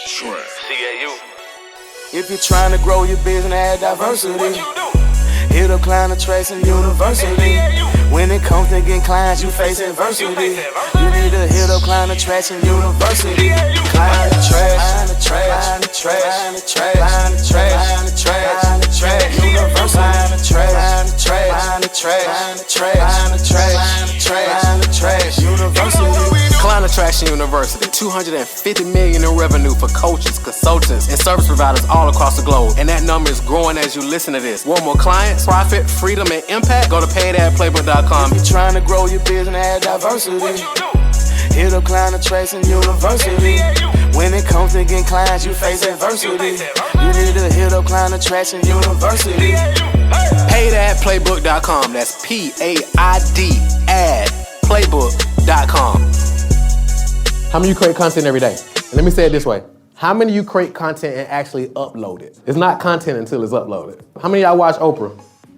CAU. If you're trying to grow your business and add diversity, What you do? hit up client attraction university. When it comes to getting clients, you face adversity. You need to hit up client attraction university. Client attraction, client attraction, client attraction, client attraction university. Client attraction university. Client Attraction University, $250 million in revenue for coaches, consultants, and service providers all across the globe. And that number is growing as you listen to this. Want more clients, profit, freedom, and impact? Go to paidadplaybook.com. If you're trying to grow your business and add diversity, What you do? hit up Client Attraction University. When it comes to getting clients, you face adversity. You need to hit up Client Attraction University. Paidadplaybook.com. That's P-A-I-D adplaybook.com. How many of you create content every day? And let me say it this way. How many of you create content and actually upload it? It's not content until it's uploaded. How many of y'all watch Oprah?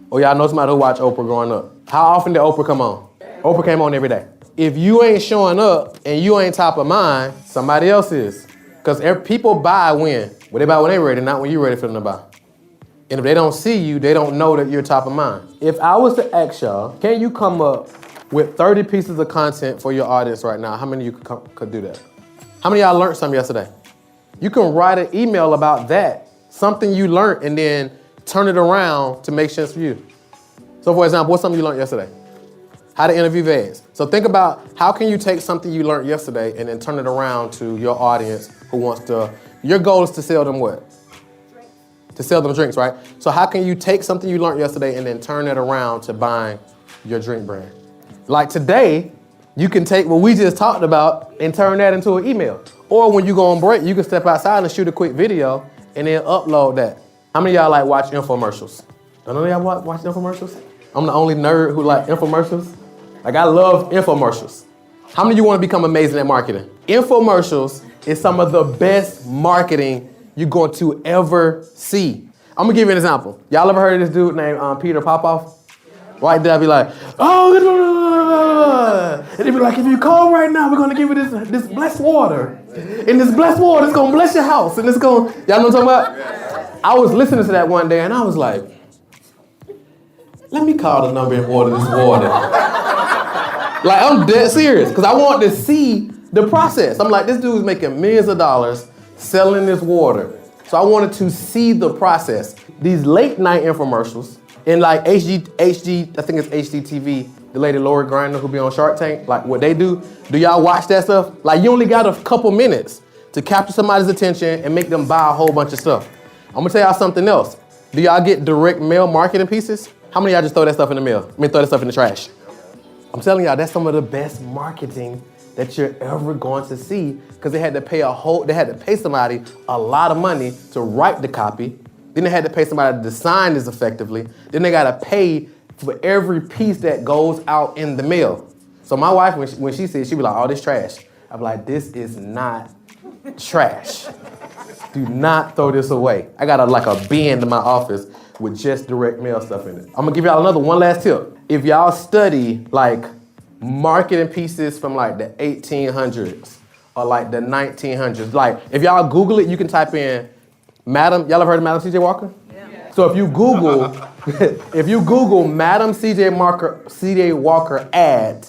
Or y'all know somebody who watched Oprah growing up? How often did Oprah come on? Oprah came on every day. If you ain't showing up and you ain't top of mind, somebody else is. Because people buy when? Well, they buy when they're ready, not when you're ready for them to buy. And if they don't see you, they don't know that you're top of mind. If I was to ask y'all, can you come up with 30 pieces of content for your audience right now? How many of you could do that? How many of y'all learned something yesterday? You can write an email about that, something you learned, and then turn it around to make sense for you. So for example, what's something you learned yesterday? How to interview vets. So think about how can you take something you learned yesterday and then turn it around to your audience who wants to, your goal is to sell them what? Drinks. To sell them drinks, right? So how can you take something you learned yesterday and then turn it around to buying your drink brand? Like today, you can take what we just talked about and turn that into an email. Or when you go on break, you can step outside and shoot a quick video and then upload that. How many of y'all like watch infomercials? None of y'all watch infomercials? I'm the only nerd who like infomercials. Like I love infomercials. How many of you want to become amazing at marketing? Infomercials is some of the best marketing you're going to ever see. I'm gonna give you an example. Y'all ever heard of this dude named Peter Popoff? Right there, I'd be like, oh, and he'd be like, if you call right now, we're gonna give you this blessed water. And this blessed water is gonna bless your house. And it's gonna, y'all know what I'm talking about? I was listening to that one day and I was like, let me call the number and order this water. Like, I'm dead serious, because I want to see the process. I'm like, this dude's making millions of dollars selling this water. So I wanted to see the process. These late night infomercials, in like HD, I think it's HGTV, the lady Lori Grinder who be on Shark Tank, like what they do y'all watch that stuff? Like you only got a couple minutes to capture somebody's attention and make them buy a whole bunch of stuff. I'm gonna tell y'all something else. Do y'all get direct mail marketing pieces? How many of y'all just throw that stuff in the mail? Throw that stuff in the trash. I'm telling y'all, that's some of the best marketing that you're ever going to see because they had to pay somebody a lot of money to write the copy. Then they had to pay somebody to design this effectively. Then they gotta pay for every piece that goes out in the mail. So my wife, when she said, she'd be like, oh, this trash. I'd be like, this is not trash. Do not throw this away. I got a bin in my office with just direct mail stuff in it. I'm gonna give y'all one last tip. If y'all study like marketing pieces from like the 1800s or like the 1900s, like if y'all Google it, you can type in Madam, y'all ever heard of Madam C.J. Walker? Yeah. So if you Google Madam C.J. Walker ad,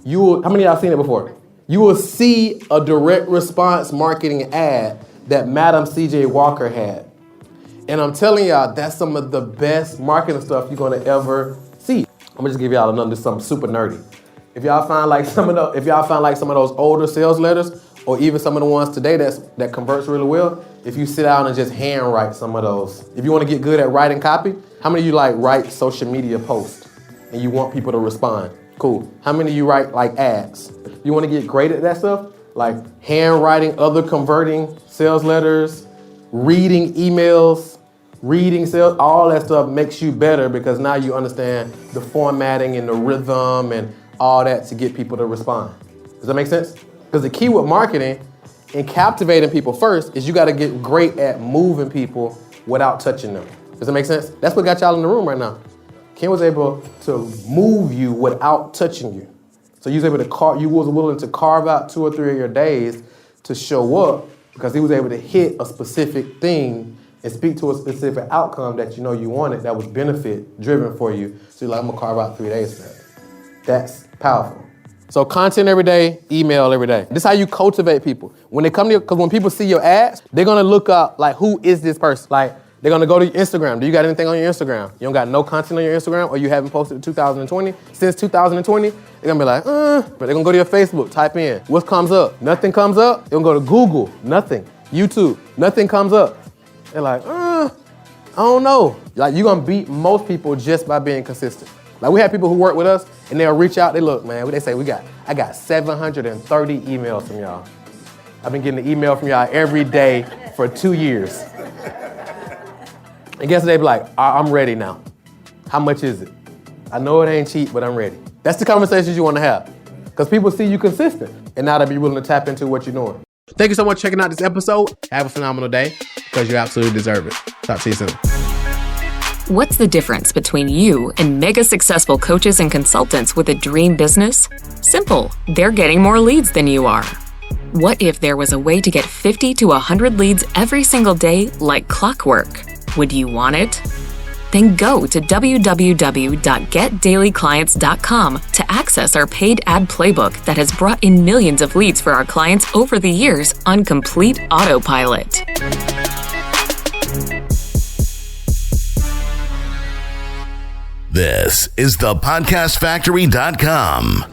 you will, how many of y'all seen it before? You will see a direct response marketing ad that Madam C.J. Walker had. And I'm telling y'all, that's some of the best marketing stuff you're gonna ever see. I'm gonna just give y'all something super nerdy. If y'all find like some of those older sales letters, or even some of the ones today that converts really well, if you sit down and just handwrite some of those. If you want to get good at writing copy, how many of you like write social media posts and you want people to respond? Cool. How many of you write like ads? You want to get great at that stuff? Like handwriting other converting sales letters, reading emails, reading sales, all that stuff makes you better because now you understand the formatting and the rhythm and all that to get people to respond. Does that make sense? Because the key with marketing and captivating people first is you got to get great at moving people without touching them. Does that make sense? That's what got y'all in the room right now. Ken was able to move you without touching you. So you was willing to carve out 2 or 3 of your days to show up because he was able to hit a specific thing and speak to a specific outcome that you wanted that was benefit driven for you. So you're like, I'm gonna carve out 3 days for that. That's powerful. So content every day, email every day. This is how you cultivate people. When they come to you, because when people see your ads, they're gonna look up like, who is this person? Like, they're gonna go to your Instagram. Do you got anything on your Instagram? You don't got no content on your Instagram, or you haven't posted in 2020? Since 2020, they're gonna be like, but they're gonna go to your Facebook, type in, what comes up? Nothing comes up. They're gonna go to Google, nothing. YouTube, nothing comes up. They're like, I don't know. Like, you're gonna beat most people just by being consistent. Like, we have people who work with us, and they'll reach out, they look, man, they say, I got 730 emails from y'all. I've been getting an email from y'all every day for 2 years. And guess what, they be like, I'm ready now. How much is it? I know it ain't cheap, but I'm ready. That's the conversations you wanna have. Because people see you consistent, and now they'll be willing to tap into what you're doing. Thank you so much for checking out this episode. Have a phenomenal day, because you absolutely deserve it. Talk to you soon. What's the difference between you and mega successful coaches and consultants with a dream business? Simple. They're getting more leads than you are. What if there was a way to get 50 to 100 leads every single day like clockwork? Would you want it? Then go to www.getdailyclients.com to access our paid ad playbook that has brought in millions of leads for our clients over the years on complete autopilot. This is thepodcastfactory.com.